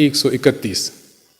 131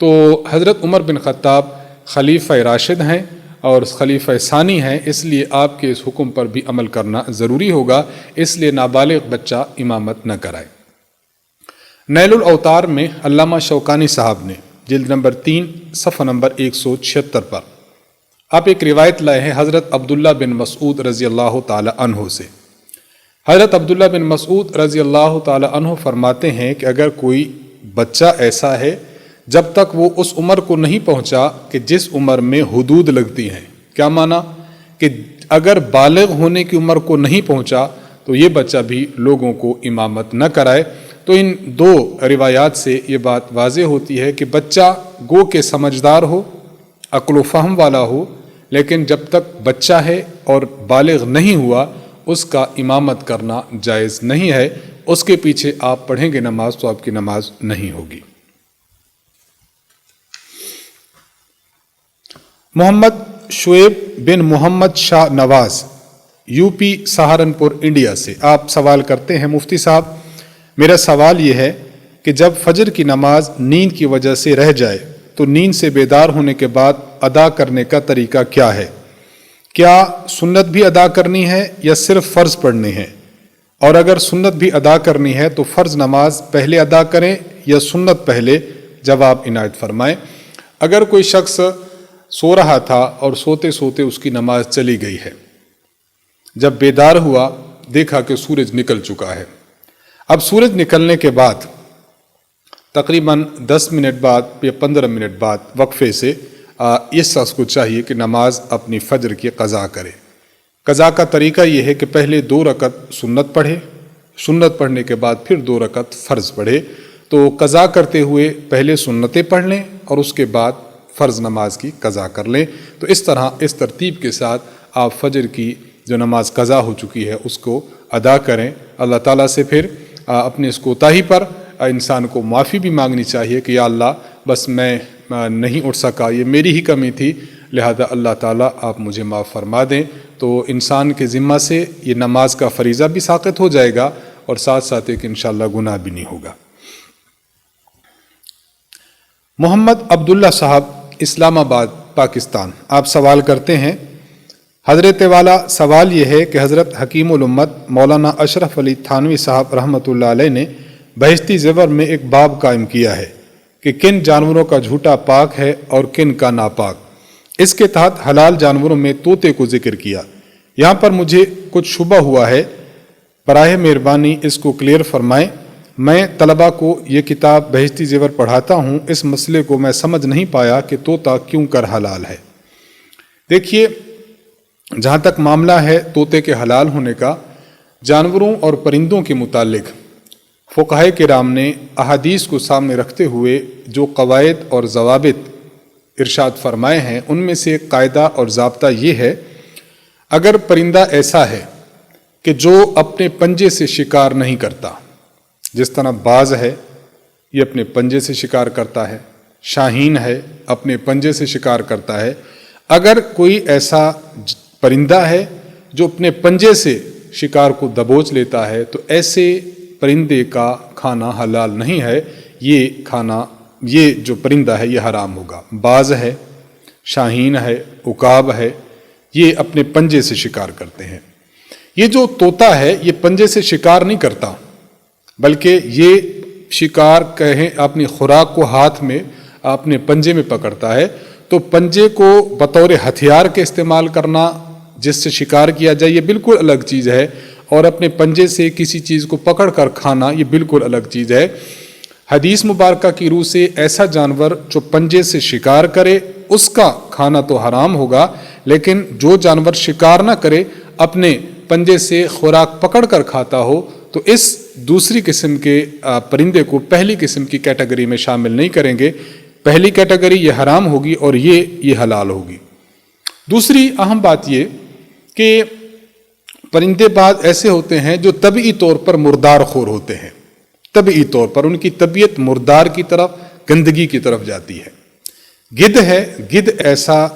تو حضرت عمر بن خطاب خلیفہ راشد ہیں اور خلیفہ ثانی ہیں، اس لیے آپ کے اس حکم پر بھی عمل کرنا ضروری ہوگا، اس لیے نابالغ بچہ امامت نہ کرائے۔ نیل الاوطار میں علامہ شوکانی صاحب نے جلد نمبر 3 صفحہ نمبر 176 پر آپ ایک روایت لائے ہیں حضرت عبداللہ بن مسعود رضی اللہ تعالی عنہ سے۔ حضرت عبداللہ بن مسعود رضی اللہ تعالی عنہ فرماتے ہیں کہ اگر کوئی بچہ ایسا ہے جب تک وہ اس عمر کو نہیں پہنچا کہ جس عمر میں حدود لگتی ہیں، کیا معنی کہ اگر بالغ ہونے کی عمر کو نہیں پہنچا تو یہ بچہ بھی لوگوں کو امامت نہ کرائے۔ تو ان دو روایات سے یہ بات واضح ہوتی ہے کہ بچہ گو کہ سمجھدار ہو، عقل و فہم والا ہو، لیکن جب تک بچہ ہے اور بالغ نہیں ہوا اس کا امامت کرنا جائز نہیں ہے، اس کے پیچھے آپ پڑھیں گے نماز تو آپ کی نماز نہیں ہوگی۔ محمد شعیب بن Muhammad Shah Nawaz U P Saharanpur India سے آپ سوال کرتے ہیں، مفتی صاحب میرا سوال یہ ہے کہ جب فجر کی نماز نیند کی وجہ سے رہ جائے تو نیند سے بیدار ہونے کے بعد ادا کرنے کا طریقہ کیا ہے؟ کیا سنت بھی ادا کرنی ہے یا صرف فرض پڑھنے ہیں؟ اور اگر سنت بھی ادا کرنی ہے تو فرض نماز پہلے ادا کریں یا سنت پہلے؟ جواب عنایت فرمائیں۔ اگر کوئی شخص سو رہا تھا اور سوتے سوتے اس کی نماز چلی گئی ہے، جب بیدار ہوا دیکھا کہ سورج نکل چکا ہے، اب سورج نکلنے کے بعد تقریباً 10 منٹ بعد یا 15 منٹ بعد وقفے سے اس شخص کو چاہیے کہ نماز اپنی فجر کی قضا کرے۔ قضا کا طریقہ یہ ہے کہ پہلے 2 رکعت سنت پڑھے، سنت پڑھنے کے بعد پھر 2 رکعت فرض پڑھے۔ تو قضا کرتے ہوئے پہلے سنتیں پڑھ لیں اور اس کے بعد فرض نماز کی قضا کر لیں۔ تو اس طرح اس ترتیب کے ساتھ آپ فجر کی جو نماز قضا ہو چکی ہے اس کو ادا کریں۔ اللہ تعالیٰ سے پھر اپنے اس کوتاہی پر انسان کو معافی بھی مانگنی چاہیے کہ یا اللہ بس میں نہیں اٹھ سکا، یہ میری ہی کمی تھی، لہذا اللہ تعالیٰ آپ مجھے معاف فرما دیں۔ تو انسان کے ذمہ سے یہ نماز کا فریضہ بھی ساقط ہو جائے گا اور ساتھ ساتھ ایک انشاءاللہ گناہ بھی نہیں ہوگا۔ محمد عبداللہ صاحب اسلام آباد پاکستان آپ سوال کرتے ہیں، حضرت والا سوال یہ ہے کہ حضرت حکیم الامت مولانا اشرف علی تھانوی صاحب رحمۃ اللہ علیہ نے بہشتی زیور میں ایک باب قائم کیا ہے کہ کن جانوروں کا جھوٹا پاک ہے اور کن کا ناپاک۔ اس کے تحت حلال جانوروں میں طوطے کو ذکر کیا۔ یہاں پر مجھے کچھ شبہ ہوا ہے، براہ مہربانی اس کو کلیئر فرمائیں۔ میں طلبہ کو یہ کتاب بہشتی زیور پڑھاتا ہوں، اس مسئلے کو میں سمجھ نہیں پایا کہ طوطا کیوں کر حلال ہے۔ دیکھیے، جہاں تک معاملہ ہے طوطے کے حلال ہونے کا، جانوروں اور پرندوں کے متعلق فقہائے کرام نے احادیث کو سامنے رکھتے ہوئے جو قواعد اور ضوابط ارشاد فرمائے ہیں ان میں سے ایک قاعدہ اور ضابطہ یہ ہے، اگر پرندہ ایسا ہے کہ جو اپنے پنجے سے شکار نہیں کرتا، جس طرح باز ہے یہ اپنے پنجے سے شکار کرتا ہے، شاہین ہے اپنے پنجے سے شکار کرتا ہے، اگر کوئی ایسا پرندہ ہے جو اپنے پنجے سے شکار کو دبوچ لیتا ہے تو ایسے پرندے کا کھانا حلال نہیں ہے، یہ جو پرندہ ہے یہ حرام ہوگا۔ باز ہے، شاہین ہے، عقاب ہے، یہ اپنے پنجے سے شکار کرتے ہیں۔ یہ جو طوطا ہے یہ پنجے سے شکار نہیں کرتا، بلکہ یہ شکار کہیں اپنی خوراک کو ہاتھ میں اپنے پنجے میں پکڑتا ہے۔ تو پنجے کو بطور ہتھیار کے استعمال کرنا، جس سے شکار کیا جائے، یہ بالکل الگ چیز ہے، اور اپنے پنجے سے کسی چیز کو پکڑ کر کھانا یہ بالکل الگ چیز ہے۔ حدیث مبارکہ کی روح سے ایسا جانور جو پنجے سے شکار کرے اس کا کھانا تو حرام ہوگا، لیکن جو جانور شکار نہ کرے اپنے پنجے سے خوراک پکڑ کر کھاتا ہو تو اس دوسری قسم کے پرندے کو پہلی قسم کی کیٹیگری میں شامل نہیں کریں گے۔ پہلی کیٹیگری یہ حرام ہوگی اور یہ حلال ہوگی۔ دوسری اہم بات یہ کہ پرندے بعض ایسے ہوتے ہیں جو طبعی طور پر مردار خور ہوتے ہیں، طبعی طور پر ان کی طبیعت مردار کی طرف، گندگی کی طرف جاتی ہے۔ گدھ ہے، گدھ ایسا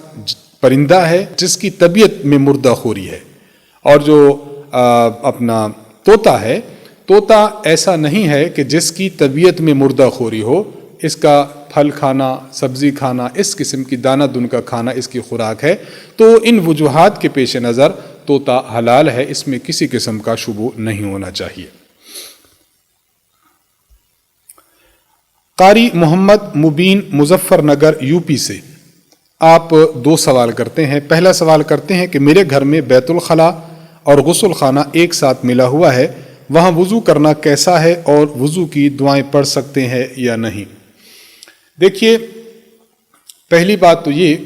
پرندہ ہے جس کی طبیعت میں مردہ خوری ہے، اور جو اپنا طوطا ہے، طوطا ایسا نہیں ہے کہ جس کی طبیعت میں مردہ خوری ہو، اس کا پھل کھانا، سبزی کھانا، اس قسم کی دانہ دن کا کھانا اس کی خوراک ہے، تو ان وجوہات کے پیش نظر طوطا حلال ہے، اس میں کسی قسم کا شبہ نہیں ہونا چاہیے۔ قاری محمد مبین مظفر نگر یو پی سے آپ 2 سوال کرتے ہیں۔ پہلا سوال کرتے ہیں کہ میرے گھر میں بیت الخلاء اور غسل خانہ ایک ساتھ ملا ہوا ہے، وہاں وضو کرنا کیسا ہے اور وضو کی دعائیں پڑھ سکتے ہیں یا نہیں؟ دیکھیے، پہلی بات تو یہ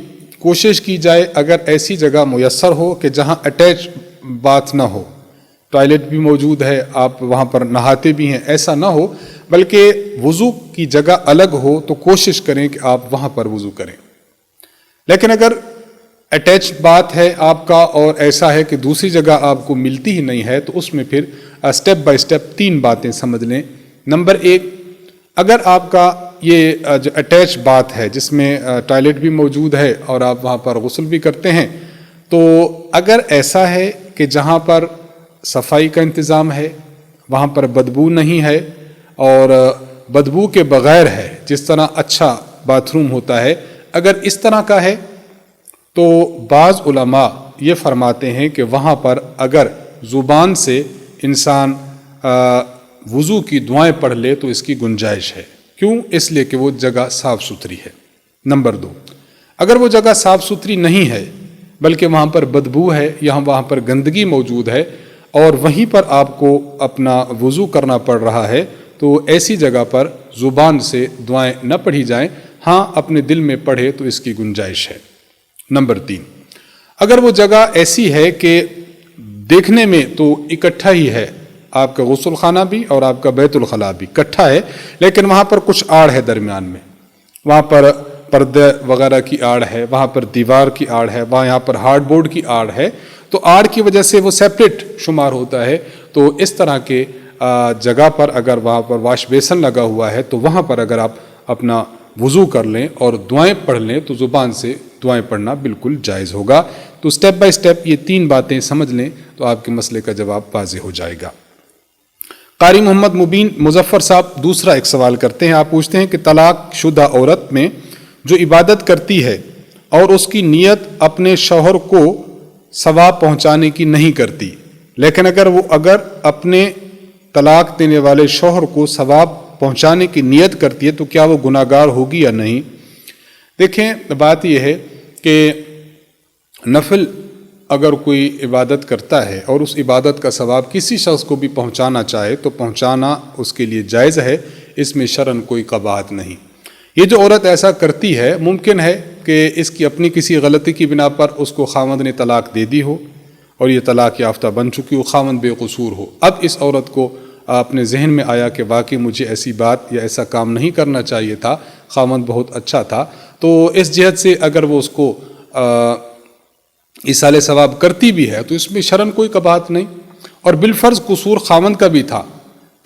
کوشش کی جائے اگر ایسی جگہ میسر ہو کہ جہاں اٹیچ باتھ نہ ہو، ٹوائلٹ بھی موجود ہے، آپ وہاں پر نہاتے بھی ہیں، ایسا نہ ہو بلکہ وضو کی جگہ الگ ہو تو کوشش کریں کہ آپ وہاں پر وضو کریں۔ لیکن اگر اٹیچ بات ہے آپ کا اور ایسا ہے کہ دوسری جگہ آپ کو ملتی ہی نہیں ہے، تو اس میں پھر اسٹیپ بائی اسٹیپ 3 باتیں سمجھ لیں۔ نمبر 1، اگر آپ کا یہ جو اٹیچ بات ہے جس میں ٹوائلٹ بھی موجود ہے اور آپ وہاں پر غسل بھی کرتے ہیں، تو اگر ایسا ہے کہ جہاں پر صفائی کا انتظام ہے، وہاں پر بدبو نہیں ہے اور بدبو کے بغیر ہے، جس طرح اچھا باتھ روم ہوتا ہے، اگر اس طرح کا ہے تو بعض علماء یہ فرماتے ہیں کہ وہاں پر اگر زبان سے انسان وضو کی دعائیں پڑھ لے تو اس کی گنجائش ہے۔ کیوں؟ اس لیے کہ وہ جگہ صاف ستھری ہے۔ نمبر 2، اگر وہ جگہ صاف ستھری نہیں ہے بلکہ وہاں پر بدبو ہے یا وہاں پر گندگی موجود ہے اور وہیں پر آپ کو اپنا وضو کرنا پڑ رہا ہے، تو ایسی جگہ پر زبان سے دعائیں نہ پڑھی جائیں، ہاں اپنے دل میں پڑھے تو اس کی گنجائش ہے۔ نمبر 3، اگر وہ جگہ ایسی ہے کہ دیکھنے میں تو اکٹھا ہی ہے، آپ کا غسل خانہ بھی اور آپ کا بیت الخلاء بھی اکٹھا ہے، لیکن وہاں پر کچھ آڑ ہے درمیان میں، وہاں پر پردے وغیرہ کی آڑ ہے، وہاں پر دیوار کی آڑ ہے، یہاں پر ہارڈ بورڈ کی آڑ ہے، تو آڑ کی وجہ سے وہ سیپریٹ شمار ہوتا ہے۔ تو اس طرح کے جگہ پر اگر وہاں پر واش بیسن لگا ہوا ہے تو وہاں پر اگر آپ اپنا وضو کر لیں اور دعائیں پڑھ لیں تو زبان سے دعائیں پڑھنا بالکل جائز ہوگا۔ تو سٹیپ بائی سٹیپ یہ 3 باتیں سمجھ لیں تو آپ کے مسئلے کا جواب واضح ہو جائے گا۔ قاری محمد مبین مظفر صاحب دوسرا ایک سوال کرتے ہیں، آپ پوچھتے ہیں کہ طلاق شدہ عورت میں جو عبادت کرتی ہے اور اس کی نیت اپنے شوہر کو ثواب پہنچانے کی نہیں کرتی، لیکن اگر اپنے طلاق دینے والے شوہر کو ثواب پہنچانے کی نیت کرتی ہے تو کیا وہ گناہ گار ہوگی یا نہیں؟ دیکھیں، بات یہ ہے کہ نفل اگر کوئی عبادت کرتا ہے اور اس عبادت کا ثواب کسی شخص کو بھی پہنچانا چاہے تو پہنچانا اس کے لیے جائز ہے، اس میں شرعاً کوئی قباحت نہیں۔ یہ جو عورت ایسا کرتی ہے، ممکن ہے کہ اس کی اپنی کسی غلطی کی بنا پر اس کو خاوند نے طلاق دے دی ہو اور یہ طلاق یافتہ بن چکی ہو، خاوند بے قصور ہو۔ اب اس عورت کو اپنے ذہن میں آیا کہ واقعی مجھے ایسی بات یا ایسا کام نہیں کرنا چاہیے تھا، خاوند بہت اچھا تھا، تو اس جہت سے اگر وہ اس کو ایصال ثواب کرتی بھی ہے تو اس میں شرعاً کوئی قباحت نہیں، اور بالفرض قصور خاوند کا بھی تھا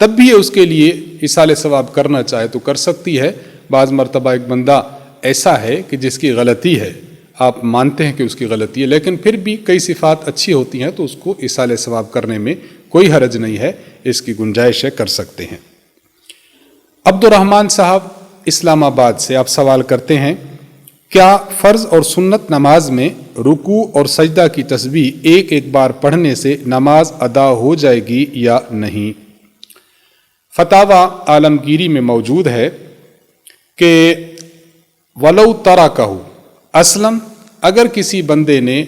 تب بھی اس کے لیے ایصال ثواب کرنا چاہے تو کر سکتی ہے۔ بعض مرتبہ ایک بندہ ایسا ہے کہ جس کی غلطی ہے، آپ مانتے ہیں کہ اس کی غلطی ہے، لیکن پھر بھی کئی صفات اچھی ہوتی ہیں تو اس کو ایصال ثواب کرنے میں کوئی حرج نہیں ہے، اس کی گنجائش ہے، کر سکتے ہیں۔ عبد الرحمن صاحب اسلام آباد سے آپ سوال کرتے ہیں، کیا فرض اور سنت نماز میں رکوع اور سجدہ کی تسبیح ایک ایک بار پڑھنے سے نماز ادا ہو جائے گی یا نہیں؟ فتاوی عالمگیری میں موجود ہے کہ ولو ترکہ اصلاً، اگر کسی بندے نے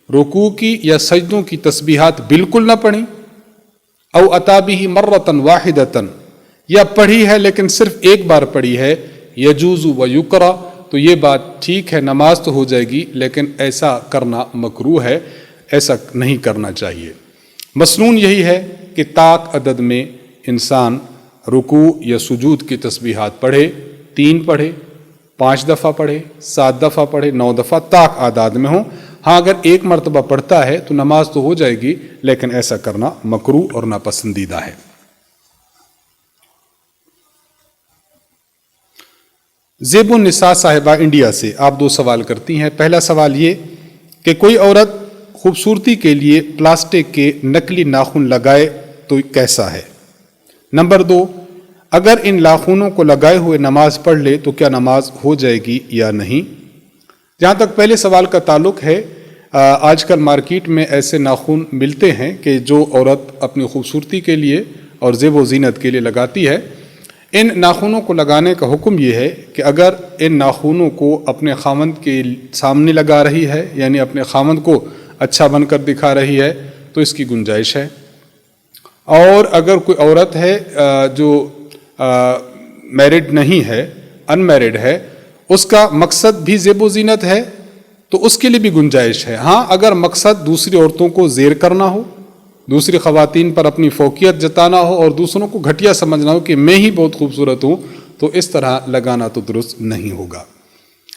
رکوع کی یا سجدوں کی تسبیحات بالکل نہ پڑھی، او اتا بہ مرۃ واحدۃ، یا پڑھی ہے لیکن صرف ایک بار پڑھی ہے، یجوز و یکرہ، تو یہ بات ٹھیک ہے، نماز تو ہو جائے گی لیکن ایسا کرنا مکروہ ہے، ایسا نہیں کرنا چاہیے۔ مسنون یہی ہے کہ طاق عدد میں انسان رکوع یا سجود کی تسبیحات پڑھے، 3 پڑھے، 5 دفعہ پڑھے، 7 دفعہ پڑھے، 9 دفعہ، طاق اعداد میں ہوں۔ ہاں اگر ایک مرتبہ پڑھتا ہے تو نماز تو ہو جائے گی لیکن ایسا کرنا مکروہ اور ناپسندیدہ ہے۔ زیب النساء صاحبہ انڈیا سے آپ 2 سوال کرتی ہیں۔ پہلا سوال یہ کہ کوئی عورت خوبصورتی کے لیے پلاسٹک کے نکلی ناخن لگائے تو کیسا ہے؟ نمبر 2، اگر ان ناخنوں کو لگائے ہوئے نماز پڑھ لے تو کیا نماز ہو جائے گی یا نہیں؟ جہاں تک پہلے سوال کا تعلق ہے، آج کل مارکیٹ میں ایسے ناخن ملتے ہیں کہ جو عورت اپنی خوبصورتی کے لیے اور زیب و زینت کے لیے لگاتی ہے۔ ان ناخنوں کو لگانے کا حکم یہ ہے کہ اگر ان ناخنوں کو اپنے خاوند کے سامنے لگا رہی ہے، یعنی اپنے خاوند کو اچھا بن کر دکھا رہی ہے، تو اس کی گنجائش ہے۔ اور اگر کوئی عورت ہے جو میرڈ نہیں ہے، ان میرڈ ہے، اس کا مقصد بھی زیب و زینت ہے، تو اس کے لیے بھی گنجائش ہے۔ ہاں، اگر مقصد دوسری عورتوں کو زیر کرنا ہو، دوسری خواتین پر اپنی فوقیت جتانا ہو اور دوسروں کو گھٹیا سمجھنا ہو کہ میں ہی بہت خوبصورت ہوں، تو اس طرح لگانا تو درست نہیں ہوگا۔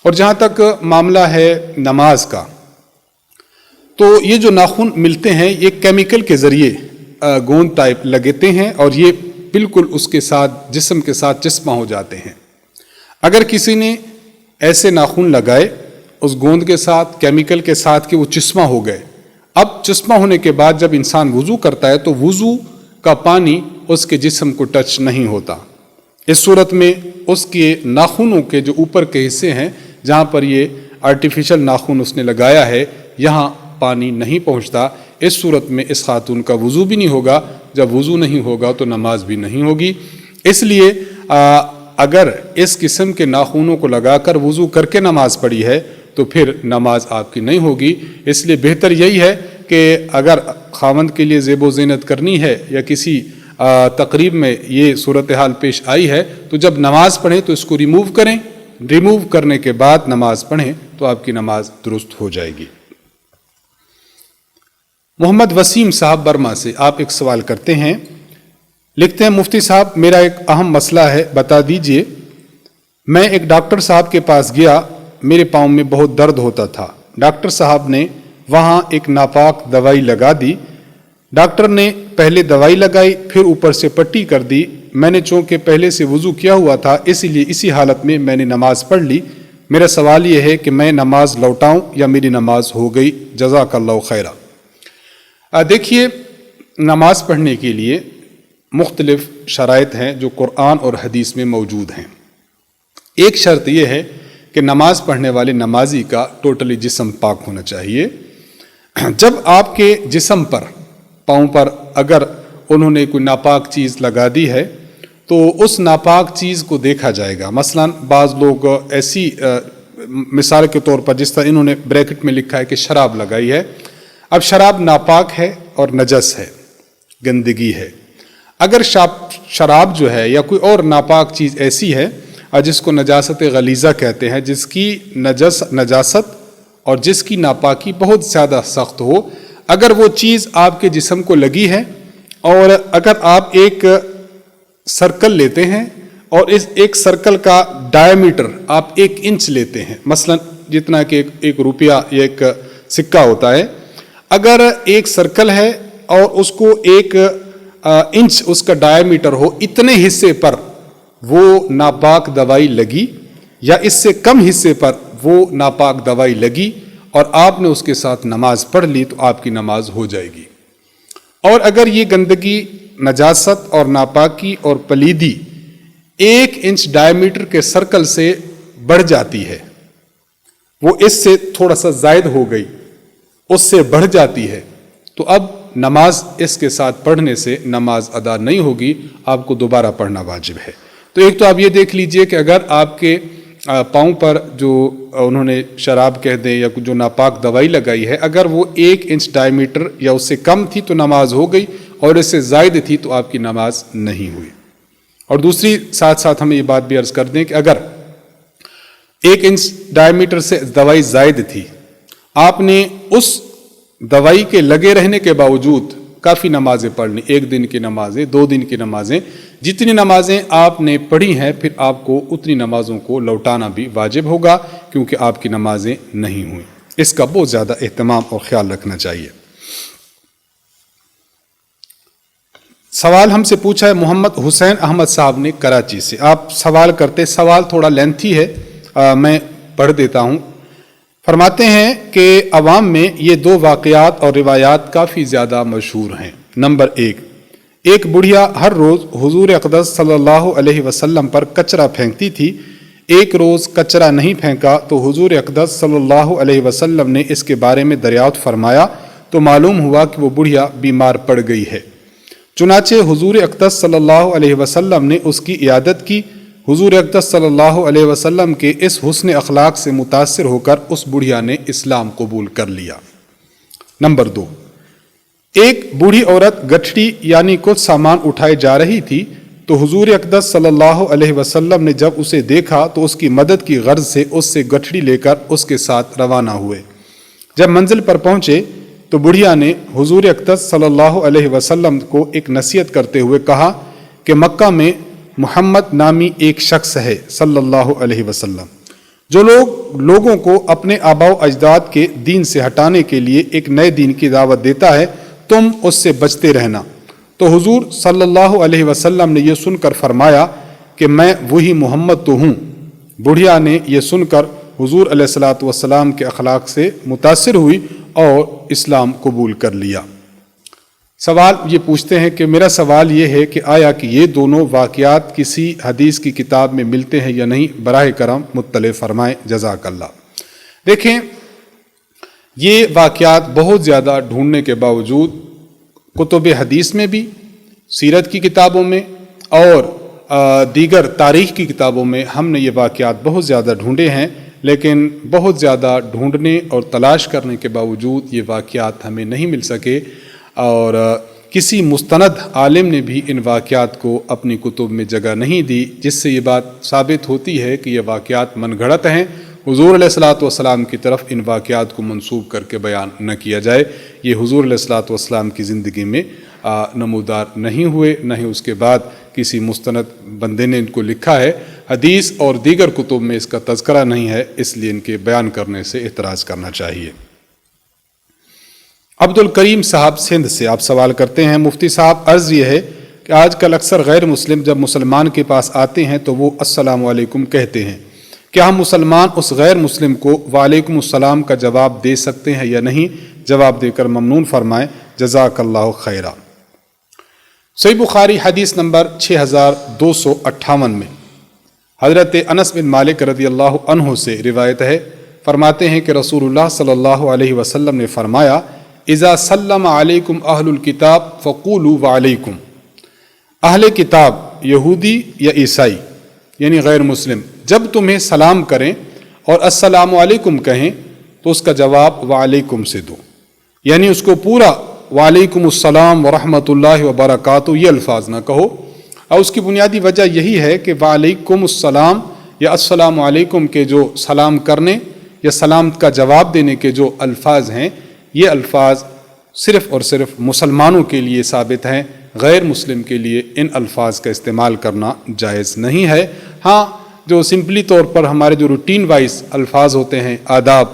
اور جہاں تک معاملہ ہے نماز کا، تو یہ جو ناخن ملتے ہیں یہ کیمیکل کے ذریعے گوند ٹائپ لگتے ہیں اور یہ بالکل اس کے ساتھ جسم کے ساتھ چسپاں ہو جاتے ہیں۔ اگر کسی نے ایسے ناخن لگائے اس گوند کے ساتھ، کیمیکل کے ساتھ، کہ وہ چسپاں ہو گئے، اب چسپاں ہونے کے بعد جب انسان وضو کرتا ہے تو وضو کا پانی اس کے جسم کو ٹچ نہیں ہوتا۔ اس صورت میں اس کے ناخنوں کے جو اوپر کے حصے ہیں جہاں پر یہ آرٹیفیشل ناخن اس نے لگایا ہے، یہاں پانی نہیں پہنچتا۔ اس صورت میں اس خاتون کا وضو بھی نہیں ہوگا۔ جب وضو نہیں ہوگا تو نماز بھی نہیں ہوگی۔ اس لیے اگر اس قسم کے ناخنوں کو لگا کر وضو کر کے نماز پڑھی ہے تو پھر نماز آپ کی نہیں ہوگی۔ اس لیے بہتر یہی ہے کہ اگر خاوند کے لیے زیب و زینت کرنی ہے یا کسی تقریب میں یہ صورتحال پیش آئی ہے تو جب نماز پڑھیں تو اس کو ریموو کریں، ریموو کرنے کے بعد نماز پڑھیں تو آپ کی نماز درست ہو جائے گی۔ محمد وسیم صاحب برما سے آپ ایک سوال کرتے ہیں، لکھتے ہیں مفتی صاحب میرا ایک اہم مسئلہ ہے، بتا دیجئے۔ میں ایک ڈاکٹر صاحب کے پاس گیا، میرے پاؤں میں بہت درد ہوتا تھا۔ ڈاکٹر صاحب نے وہاں ایک ناپاک دوائی لگا دی۔ ڈاکٹر نے پہلے دوائی لگائی، پھر اوپر سے پٹی کر دی۔ میں نے چونکہ پہلے سے وضو کیا ہوا تھا، اسی لیے اسی حالت میں میں نے نماز پڑھ لی۔ میرا سوال یہ ہے کہ میں نماز لوٹاؤں یا میری نماز ہو گئی؟ جزاک اللہ خیرہ۔ دیکھیے، نماز پڑھنے کے لیے مختلف شرائط ہیں جو قرآن اور حدیث میں موجود ہیں۔ ایک شرط یہ ہے کہ نماز پڑھنے والے نمازی کا ٹوٹلی جسم پاک ہونا چاہیے۔ جب آپ کے جسم پر، پاؤں پر اگر انہوں نے کوئی ناپاک چیز لگا دی ہے تو اس ناپاک چیز کو دیکھا جائے گا۔ مثلا بعض لوگ ایسی مثال کے طور پر جس طرح انہوں نے بریکٹ میں لکھا ہے کہ شراب لگائی ہے۔ اب شراب ناپاک ہے اور نجس ہے، گندگی ہے۔ اگر شراب جو ہے یا کوئی اور ناپاک چیز ایسی ہے جس کو نجاست غلیظہ کہتے ہیں، جس کی نجاست اور جس کی ناپاکی بہت زیادہ سخت ہو، اگر وہ چیز آپ کے جسم کو لگی ہے اور اگر آپ ایک سرکل لیتے ہیں اور اس ایک سرکل کا ڈائیمیٹر آپ 1 انچ لیتے ہیں، مثلا جتنا کہ ایک روپیہ یا ایک سکہ ہوتا ہے، اگر ایک سرکل ہے اور اس کو 1 انچ اس کا ڈائیمیٹر ہو، اتنے حصے پر وہ ناپاک دوائی لگی یا اس سے کم حصے پر وہ ناپاک دوائی لگی اور آپ نے اس کے ساتھ نماز پڑھ لی تو آپ کی نماز ہو جائے گی۔ اور اگر یہ گندگی، نجاست اور ناپاکی اور پلیدی 1 انچ ڈائیمیٹر کے سرکل سے بڑھ جاتی ہے، وہ اس سے تھوڑا سا زائد ہو گئی، اس سے بڑھ جاتی ہے، تو اب نماز اس کے ساتھ پڑھنے سے نماز ادا نہیں ہوگی، آپ کو دوبارہ پڑھنا واجب ہے۔ تو ایک تو آپ یہ دیکھ لیجئے کہ اگر آپ کے پاؤں پر جو انہوں نے شراب کہہ دیں یا جو ناپاک دوائی لگائی ہے، اگر وہ 1 انچ ڈائیمیٹر یا اس سے کم تھی تو نماز ہو گئی، اور اس سے زائد تھی تو آپ کی نماز نہیں ہوئی۔ اور دوسری ساتھ ساتھ ہمیں یہ بات بھی عرض کر دیں کہ اگر 1 انچ ڈائیمیٹر سے دوائی زائد تھی، آپ نے اس دوائی کے لگے رہنے کے باوجود کافی نمازیں پڑھ لیں، 1 دن کی نمازیں، 2 دن کی نمازیں، جتنی نمازیں آپ نے پڑھی ہیں پھر آپ کو اتنی نمازوں کو لوٹانا بھی واجب ہوگا، کیونکہ آپ کی نمازیں نہیں ہوئیں۔ اس کا بہت زیادہ اہتمام اور خیال رکھنا چاہیے۔ سوال ہم سے پوچھا ہے محمد حسین احمد صاحب نے کراچی سے۔ آپ سوال کرتے، سوال تھوڑا لینتھی ہے، میں پڑھ دیتا ہوں۔ فرماتے ہیں کہ عوام میں یہ 2 واقعات اور روایات کافی زیادہ مشہور ہیں۔ نمبر 1، ایک بڑھیا ہر روز حضور اقدس صلی اللہ علیہ وسلم پر کچرا پھینکتی تھی. ایک روز کچرا نہیں پھینکا تو حضور اقدس صلی اللہ علیہ وسلم نے اس کے بارے میں دریافت فرمایا تو معلوم ہوا کہ وہ بڑھیا بیمار پڑ گئی ہے. چنانچہ حضور اقدس صلی اللہ علیہ وسلم نے اس کی عیادت کی. حضور اقدس صلی اللہ علیہ وسلم کے اس حسن اخلاق سے متاثر ہو کر اس بڑھیا نے اسلام قبول کر لیا. نمبر 2، ایک بوڑھی عورت گٹھڑی یعنی کچھ سامان اٹھائے جا رہی تھی تو حضور اقدس صلی اللہ علیہ وسلم نے جب اسے دیکھا تو اس کی مدد کی غرض سے اس سے گٹھڑی لے کر اس کے ساتھ روانہ ہوئے. جب منزل پر پہنچے تو بڑھیا نے حضور اقدس صلی اللہ علیہ وسلم کو ایک نصیحت کرتے ہوئے کہا کہ مکہ میں محمد نامی ایک شخص ہے صلی اللہ علیہ وسلم جو لوگوں کو اپنے آباء و اجداد کے دین سے ہٹانے کے لیے ایک نئے دین کی دعوت دیتا ہے، تم اس سے بچتے رہنا. تو حضور صلی اللہ علیہ وسلم نے یہ سن کر فرمایا کہ میں وہی محمد تو ہوں. بڑھیا نے یہ سن کر حضور علیہ الصلوۃ والسلام کے اخلاق سے متاثر ہوئی اور اسلام قبول کر لیا. سوال یہ پوچھتے ہیں کہ میرا سوال یہ ہے کہ آیا کہ یہ دونوں واقعات کسی حدیث کی کتاب میں ملتے ہیں یا نہیں؟ براہ کرم مطلع فرمائیں، جزاک اللہ. دیکھیں، یہ واقعات بہت زیادہ ڈھونڈنے کے باوجود کتب حدیث میں بھی، سیرت کی کتابوں میں اور دیگر تاریخ کی کتابوں میں ہم نے یہ واقعات بہت زیادہ ڈھونڈے ہیں، لیکن بہت زیادہ ڈھونڈنے اور تلاش کرنے کے باوجود یہ واقعات ہمیں نہیں مل سکے، اور کسی مستند عالم نے بھی ان واقعات کو اپنی کتب میں جگہ نہیں دی، جس سے یہ بات ثابت ہوتی ہے کہ یہ واقعات من گھڑت ہیں. حضور علیہ الصلوۃ والسلام کی طرف ان واقعات کو منسوب کر کے بیان نہ کیا جائے. یہ حضور علیہ الصلوۃ والسلام کی زندگی میں نمودار نہیں ہوئے، نہ ہی اس کے بعد کسی مستند بندے نے ان کو لکھا ہے. حدیث اور دیگر کتب میں اس کا تذکرہ نہیں ہے، اس لیے ان کے بیان کرنے سے احتراز کرنا چاہیے. عبد الکریم صاحب سندھ سے آپ سوال کرتے ہیں، مفتی صاحب عرض یہ ہے کہ آج کل اکثر غیر مسلم جب مسلمان کے پاس آتے ہیں تو وہ السلام علیکم کہتے ہیں. کیا ہم مسلمان اس غیر مسلم کو وعلیکم السلام کا جواب دے سکتے ہیں یا نہیں؟ جواب دے کر ممنون فرمائیں، جزاک اللہ خیرا. صحیح بخاری حدیث نمبر 6258 میں حضرت انس بن مالک رضی اللہ عنہ سے روایت ہے، فرماتے ہیں کہ رسول اللہ صلی اللہ علیہ وسلم نے فرمایا، اذا سلم علیکم اہل الکتاب فقولوا وعلیکم. اہل کتاب یہودی یا عیسائی یعنی غیر مسلم جب تمہیں سلام کریں اور السلام علیکم کہیں تو اس کا جواب وعلیکم سے دو، یعنی اس کو پورا وعلیکم السلام ورحمۃ اللہ وبرکاتہ یہ الفاظ نہ کہو. اور اس کی بنیادی وجہ یہی ہے کہ وعلیکم السلام یا السلام علیکم کے جو سلام کرنے یا سلام کا جواب دینے کے جو الفاظ ہیں، یہ الفاظ صرف اور صرف مسلمانوں کے لیے ثابت ہیں، غیر مسلم کے لیے ان الفاظ کا استعمال کرنا جائز نہیں ہے. ہاں، جو سمپلی طور پر ہمارے جو روٹین وائز الفاظ ہوتے ہیں، آداب،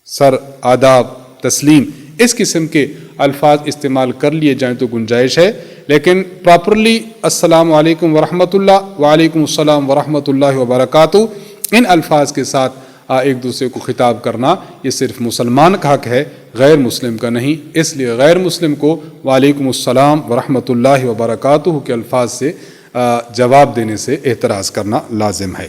سر، آداب، تسلیم، اس قسم کے الفاظ استعمال کر لیے جائیں تو گنجائش ہے، لیکن پراپرلی السلام علیکم ورحمۃ اللہ، وعلیکم السلام ورحمۃ اللہ وبرکاتہ، ان الفاظ کے ساتھ ایک دوسرے کو خطاب کرنا یہ صرف مسلمان کا حق ہے، غیر مسلم کا نہیں. اس لیے غیر مسلم کو وعلیکم السلام ورحمۃ اللہ وبرکاتہ کے الفاظ سے جواب دینے سے احتراز کرنا لازم ہے.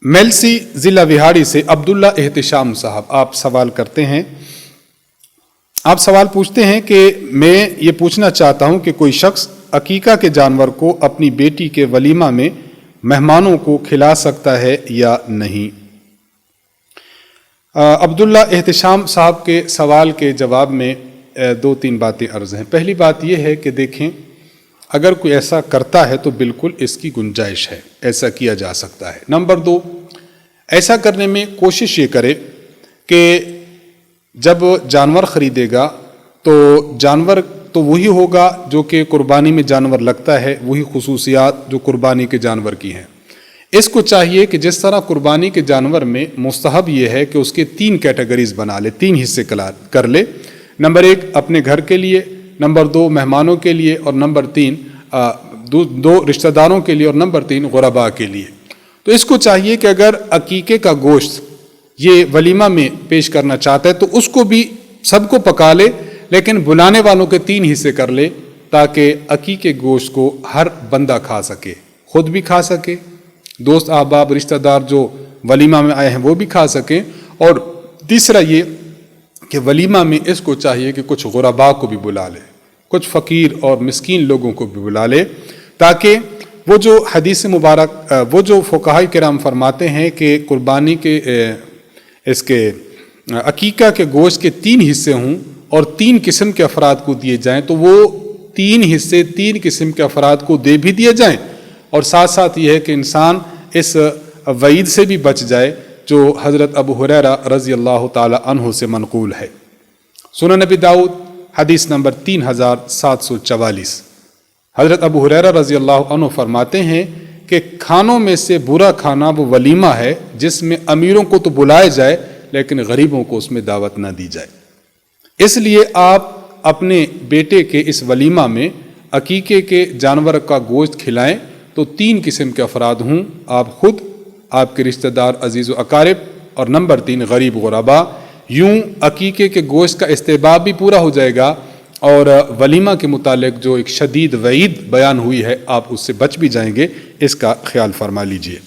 میلسی ضلع وہاڑی سے عبداللہ احتشام صاحب آپ سوال کرتے ہیں، آپ سوال پوچھتے ہیں کہ میں یہ پوچھنا چاہتا ہوں کہ کوئی شخص عقیقہ کے جانور کو اپنی بیٹی کے ولیمہ میں مہمانوں کو کھلا سکتا ہے یا نہیں؟ عبداللہ احتشام صاحب کے سوال کے جواب میں 2-3 باتیں عرض ہیں. پہلی بات یہ ہے کہ دیکھیں، اگر کوئی ایسا کرتا ہے تو بالکل اس کی گنجائش ہے، ایسا کیا جا سکتا ہے. نمبر 2، ایسا کرنے میں کوشش یہ کرے کہ جب جانور خریدے گا تو جانور تو وہی ہوگا جو کہ قربانی میں جانور لگتا ہے، وہی خصوصیات جو قربانی کے جانور کی ہیں. اس کو چاہیے کہ جس طرح قربانی کے جانور میں مستحب یہ ہے کہ اس کے 3 کیٹیگریز بنا لے، 3 حصے کر لے. نمبر 1 اپنے گھر کے لیے، نمبر 2 مہمانوں کے لیے، اور نمبر 3 2 رشتہ داروں کے لیے، اور نمبر 3 غرباء کے لیے. تو اس کو چاہیے کہ اگر عقیقے کا گوشت یہ ولیمہ میں پیش کرنا چاہتا ہے تو اس کو بھی سب کو پکا لے، لیکن بلانے والوں کے 3 حصے کر لے تاکہ عقیقے گوشت کو ہر بندہ کھا سکے، خود بھی کھا سکے، دوست احباب رشتہ دار جو ولیمہ میں آئے ہیں وہ بھی کھا سکیں، اور تیسرا یہ کہ ولیمہ میں اس کو چاہیے کہ کچھ غرباء کو بھی بلا لے، کچھ فقیر اور مسکین لوگوں کو بھی بلا لے، تاکہ وہ جو حدیث مبارک وہ جو فقہاء کرام فرماتے ہیں کہ قربانی کے اس کے عقیقہ کے گوشت کے 3 حصے ہوں اور 3 قسم کے افراد کو دیے جائیں، تو وہ 3 حصے 3 قسم کے افراد کو دے بھی دیے جائیں، اور ساتھ ساتھ یہ ہے کہ انسان اس وعید سے بھی بچ جائے جو حضرت ابو ہریرہ رضی اللہ تعالی عنہ سے منقول ہے۔ سنن نبی داؤد حدیث نمبر 3744، حضرت ابو ہریرہ رضی اللہ عنہ فرماتے ہیں کہ کھانوں میں سے برا کھانا وہ ولیمہ ہے جس میں امیروں کو تو بلائے جائے لیکن غریبوں کو اس میں دعوت نہ دی جائے۔ اس لیے آپ اپنے بیٹے کے اس ولیمہ میں عقیقے کے جانور کا گوشت کھلائیں تو 3 قسم کے افراد ہوں، آپ خود، آپ کے رشتہ دار عزیز و اقارب، اور نمبر 3 غریب غرباء۔ یوں عقیقے کے گوشت کا استحباب بھی پورا ہو جائے گا، اور ولیمہ کے متعلق جو ایک شدید وعید بیان ہوئی ہے آپ اس سے بچ بھی جائیں گے، اس کا خیال فرما لیجئے۔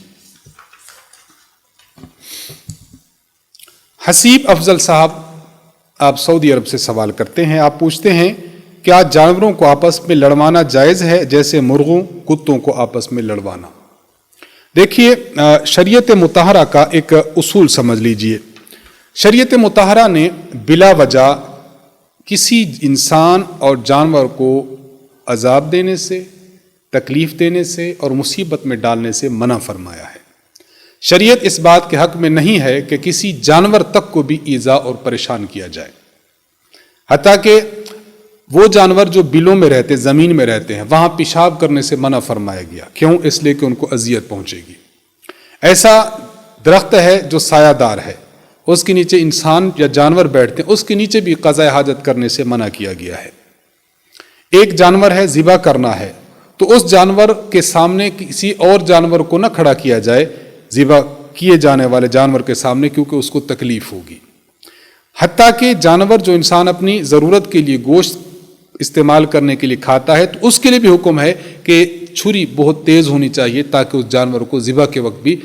حسیب افضل صاحب آپ سعودی عرب سے سوال کرتے ہیں، آپ پوچھتے ہیں کیا جانوروں کو آپس میں لڑوانا جائز ہے جیسے مرغوں کتوں کو آپس میں لڑوانا؟ دیکھیے، شریعت مطہرہ کا ایک اصول سمجھ لیجئے۔ شریعت مطہرہ نے بلا وجہ کسی انسان اور جانور کو عذاب دینے سے، تکلیف دینے سے اور مصیبت میں ڈالنے سے منع فرمایا ہے۔ شریعت اس بات کے حق میں نہیں ہے کہ کسی جانور تک کو بھی ایذا اور پریشان کیا جائے، حتیٰ کہ وہ جانور جو بلوں میں رہتے، زمین میں رہتے ہیں، وہاں پیشاب کرنے سے منع فرمایا گیا۔ کیوں؟ اس لیے کہ ان کو اذیت پہنچے گی۔ ایسا درخت ہے جو سایہ دار ہے، اس کے نیچے انسان یا جانور بیٹھتے ہیں، اس کے نیچے بھی قضاء حاجت کرنے سے منع کیا گیا ہے۔ ایک جانور ہے، ذبح کرنا ہے، تو اس جانور کے سامنے کسی اور جانور کو نہ کھڑا کیا جائے ذبح کیے جانے والے جانور کے سامنے، کیونکہ اس کو تکلیف ہوگی۔ حتیٰ کہ جانور جو انسان اپنی ضرورت کے لیے گوشت استعمال کرنے کے لیے کھاتا ہے، تو اس کے لیے بھی حکم ہے کہ چھری بہت تیز ہونی چاہیے تاکہ اس جانور کو ذبح کے وقت بھی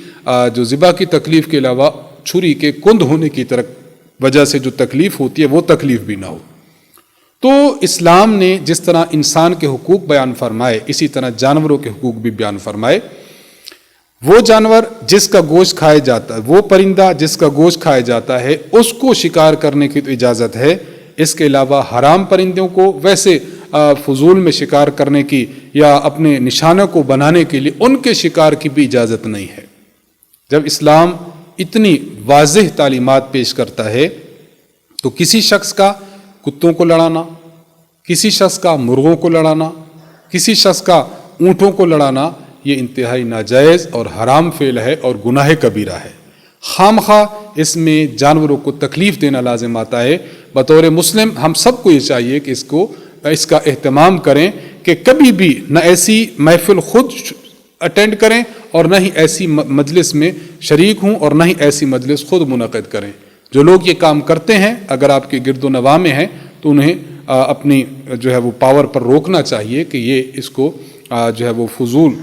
جو ذبح کی تکلیف کے علاوہ چھری کے کند ہونے کی وجہ سے جو تکلیف ہوتی ہے وہ تکلیف بھی نہ ہو۔ تو اسلام نے جس طرح انسان کے حقوق بیان فرمائے، اسی طرح جانوروں کے حقوق بھی بیان فرمائے۔ وہ جانور جس کا گوشت کھایا جاتا ہے، وہ پرندہ جس کا گوشت کھایا جاتا ہے، اس کو شکار کرنے کی تو اجازت ہے۔ اس کے علاوہ حرام پرندوں کو ویسے فضول میں شکار کرنے کی یا اپنے نشانوں کو بنانے کے لیے ان کے شکار کی بھی اجازت نہیں ہے۔ جب اسلام اتنی واضح تعلیمات پیش کرتا ہے تو کسی شخص کا کتوں کو لڑانا، کسی شخص کا مرغوں کو لڑانا، کسی شخص کا اونٹوں کو لڑانا، یہ انتہائی ناجائز اور حرام فعل ہے اور گناہ کبیرہ ہے۔ خام خواہ اس میں جانوروں کو تکلیف دینا لازم آتا ہے۔ بطور مسلم ہم سب کو یہ چاہیے کہ اس کا اہتمام کریں کہ کبھی بھی نہ ایسی محفل خود اٹینڈ کریں اور نہ ہی ایسی مجلس میں شریک ہوں اور نہ ہی ایسی مجلس خود منعقد کریں۔ جو لوگ یہ کام کرتے ہیں اگر آپ کے گرد و نواح میں ہیں تو انہیں اپنی جو ہے وہ پاور پر روکنا چاہیے کہ یہ اس کو جو ہے وہ فضول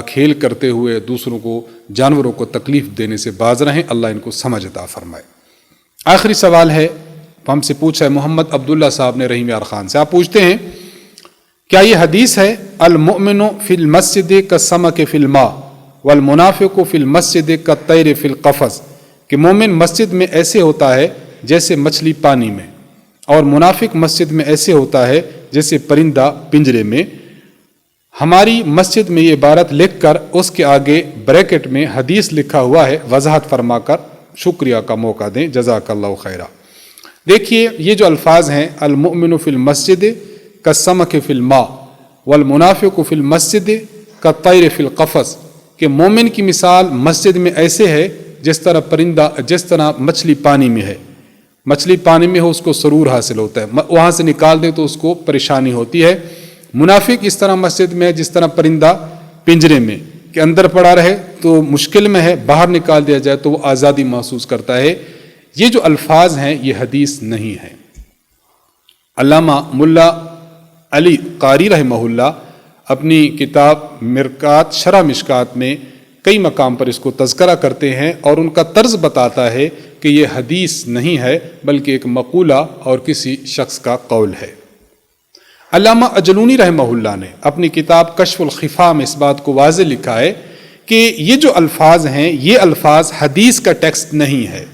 کھیل کرتے ہوئے دوسروں کو، جانوروں کو تکلیف دینے سے باز رہیں۔ اللہ ان کو سمجھ عطا فرمائے۔ آخری سوال ہے، ہم سے پوچھا ہے محمد عبداللہ صاحب نے رحیم یار خان سے، آپ پوچھتے ہیں کیا یہ حدیث ہے المؤمن فی المسجد کالسمک فی الماء والمنافق فی المسجد کالطیر فی القفص، کہ مومن مسجد میں ایسے ہوتا ہے جیسے مچھلی پانی میں، اور منافق مسجد میں ایسے ہوتا ہے جیسے پرندہ پنجرے میں۔ ہماری مسجد میں یہ عبارت لکھ کر اس کے آگے بریکٹ میں حدیث لکھا ہوا ہے، وضاحت فرما کر شکریہ کا موقع دیں، جزاک اللہ خیرہ۔ دیکھیے یہ جو الفاظ ہیں المؤمن فی المسجد کالسمک فی الماء والمنافق فی المسجد کالطیر فی القفص، کہ مومن کی مثال مسجد میں ایسے ہے جس طرح مچھلی پانی میں ہے۔ مچھلی پانی میں ہو اس کو سرور حاصل ہوتا ہے، وہاں سے نکال دیں تو اس کو پریشانی ہوتی ہے۔ منافق اس طرح مسجد میں جس طرح پرندہ پنجرے میں، کہ اندر پڑا رہے تو مشکل میں ہے، باہر نکال دیا جائے تو وہ آزادی محسوس کرتا ہے۔ یہ جو الفاظ ہیں یہ حدیث نہیں ہے۔ علامہ ملا علی قاری رحمہ اپنی کتاب مرکات شرح مشکات میں کئی مقام پر اس کو تذکرہ کرتے ہیں اور ان کا طرز بتاتا ہے کہ یہ حدیث نہیں ہے بلکہ ایک مقولہ اور کسی شخص کا قول ہے۔ علامہ اجلونی رحمہ اللہ نے اپنی کتاب کشف الخفا میں اس بات کو واضح لکھا ہے کہ یہ جو الفاظ ہیں یہ الفاظ حدیث کا ٹیکسٹ نہیں ہے،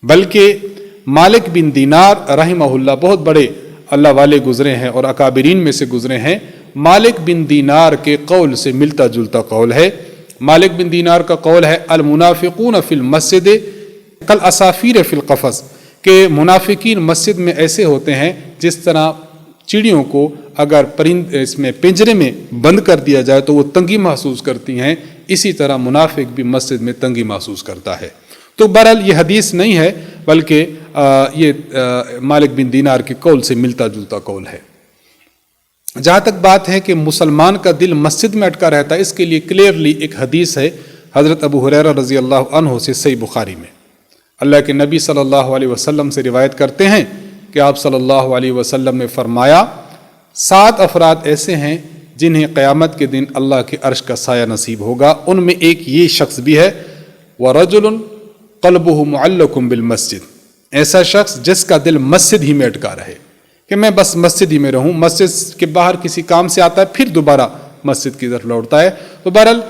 بلکہ مالک بن دینار رحمہ اللہ بہت بڑے اللہ والے گزرے ہیں اور اکابرین میں سے گزرے ہیں، مالک بن دینار کے قول سے ملتا جلتا قول ہے۔ مالک بن دینار کا قول ہے المنافقون فی المسجد کالعصافیر فی القفص، کہ منافقین مسجد میں ایسے ہوتے ہیں جس طرح چڑیوں کو اگر اس میں پنجرے میں بند کر دیا جائے تو وہ تنگی محسوس کرتی ہیں، اسی طرح منافق بھی مسجد میں تنگی محسوس کرتا ہے۔ تو بہرحال یہ حدیث نہیں ہے بلکہ یہ مالک بن دینار کے قول سے ملتا جلتا قول ہے۔ جہاں تک بات ہے کہ مسلمان کا دل مسجد میں اٹکا رہتا ہے، اس کے لیے کلیئرلی ایک حدیث ہے حضرت ابو ہریرہ رضی اللہ عنہ سے صحیح بخاری میں۔ اللہ کے نبی صلی اللہ علیہ وسلم سے روایت کرتے ہیں کہ آپ صلی اللہ علیہ وسلم نے فرمایا 7 افراد ایسے ہیں جنہیں قیامت کے دن اللہ کے عرش کا سایہ نصیب ہوگا، ان میں ایک یہ شخص بھی ہے وَرَجُلٌ قَلْبُهُ مُعَلَّقٌ بِالْمَسْجِدِ، ایسا شخص جس کا دل مسجد ہی میں اٹکا رہے کہ میں بس مسجد ہی میں رہوں، مسجد کے باہر کسی کام سے آتا ہے پھر دوبارہ مسجد کی طرف لوٹتا ہے۔ تو بہرحال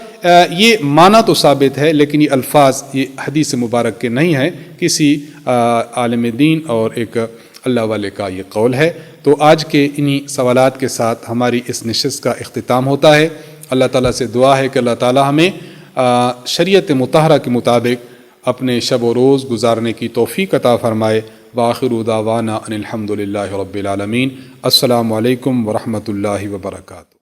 یہ معنی تو ثابت ہے لیکن یہ الفاظ یہ حدیث مبارک کے نہیں ہیں، کسی عالم دین اور ایک اللہ والے کا یہ قول ہے۔ تو آج کے انہی سوالات کے ساتھ ہماری اس نشست کا اختتام ہوتا ہے۔ اللہ تعالیٰ سے دعا ہے کہ اللہ تعالیٰ ہمیں شریعت مطہرہ کے مطابق اپنے شب و روز گزارنے کی توفیق عطا فرمائے۔ وآخر دعوانا ان الحمد للہ رب العالمین۔ السلام علیکم ورحمۃ اللہ وبرکاتہ۔